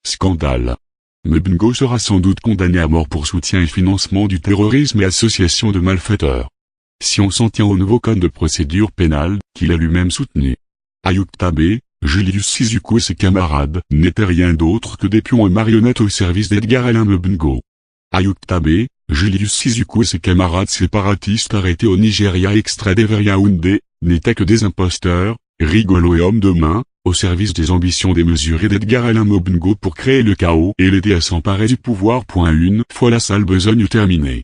Scandale. Mbengo sera sans doute condamné à mort pour soutien et financement du terrorisme et association de malfaiteurs. Si on s'en tient au nouveau code de procédure pénale, qu'il a lui-même soutenu. Ayoub Tabé, Julius Sizuko et ses camarades n'étaient rien d'autre que des pions et marionnettes au service d'Edgar Alain Mbengo. Ayoub Tabé, Julius Sizuko et ses camarades séparatistes arrêtés au Nigeria et extradés vers Yaoundé, n'étaient que des imposteurs, rigolos et hommes de main, au service des ambitions démesurées d'Edgar Alain Mbengo pour créer le chaos et l'aider à s'emparer du pouvoir. Une fois la sale besogne terminée.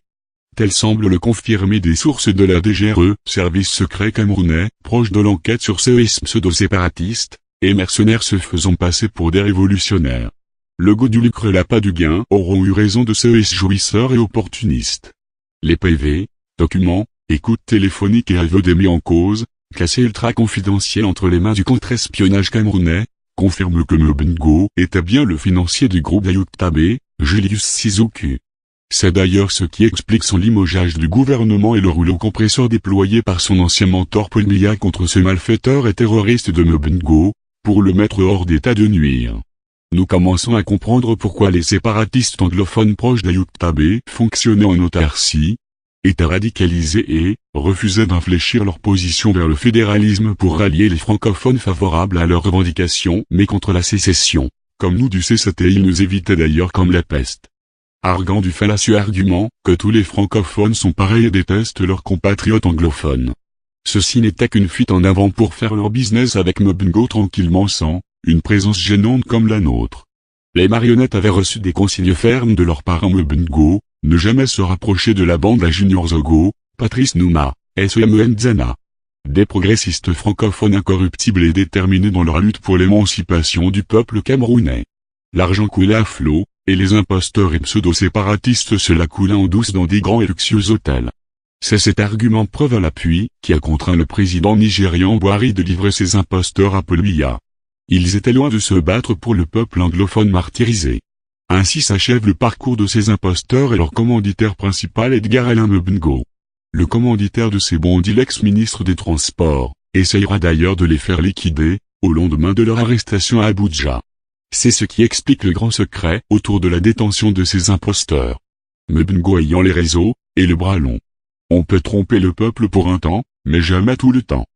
Tel semble le confirmer des sources de la DGRE, service secret camerounais, proche de l'enquête sur ces pseudo-séparatistes, et mercenaires se faisant passer pour des révolutionnaires. Le goût du lucre et l'appât du gain auront eu raison de ces jouisseurs et opportunistes. Les PV, documents, écoutes téléphoniques et aveux des mis en cause, classés ultra confidentiels entre les mains du contre-espionnage camerounais, confirment que Mbengo était bien le financier du groupe d'Ayoub Tabé, Julius Sizuko. C'est d'ailleurs ce qui explique son limogeage du gouvernement et le rouleau compresseur déployé par son ancien mentor Paul Biya contre ce malfaiteur et terroriste de Mbengo, pour le mettre hors d'état de nuire. Nous commençons à comprendre pourquoi les séparatistes anglophones proches d'Ayoub Tabé fonctionnaient en autarcie, étaient radicalisés et refusaient d'infléchir leur position vers le fédéralisme pour rallier les francophones favorables à leurs revendications mais contre la sécession, comme nous du CCT. Ils nous évitaient d'ailleurs comme la peste. Arguant du fallacieux argument que tous les francophones sont pareils et détestent leurs compatriotes anglophones. Ceci n'était qu'une fuite en avant pour faire leur business avec Mbengo tranquillement sans une présence gênante comme la nôtre. Les marionnettes avaient reçu des consignes fermes de leur parrain Mbengo, ne jamais se rapprocher de la bande à Junior Zogo, Patrice Nouma, Sem Zana. Des progressistes francophones incorruptibles et déterminés dans leur lutte pour l'émancipation du peuple camerounais. L'argent coulait à flot, et les imposteurs et pseudo-séparatistes se la coulaient en douce dans des grands et luxueux hôtels. C'est cet argument preuve à l'appui, qui a contraint le président nigérian Buhari de livrer ses imposteurs à Paul Biya. Ils étaient loin de se battre pour le peuple anglophone martyrisé. Ainsi s'achève le parcours de ces imposteurs et leur commanditaire principal Edgar Alain Mbengo. Le commanditaire de ces bandits, l'ex-ministre des Transports, essayera d'ailleurs de les faire liquider, au lendemain de leur arrestation à Abuja. C'est ce qui explique le grand secret autour de la détention de ces imposteurs. Mbengo ayant les réseaux, et le bras long. On peut tromper le peuple pour un temps, mais jamais tout le temps.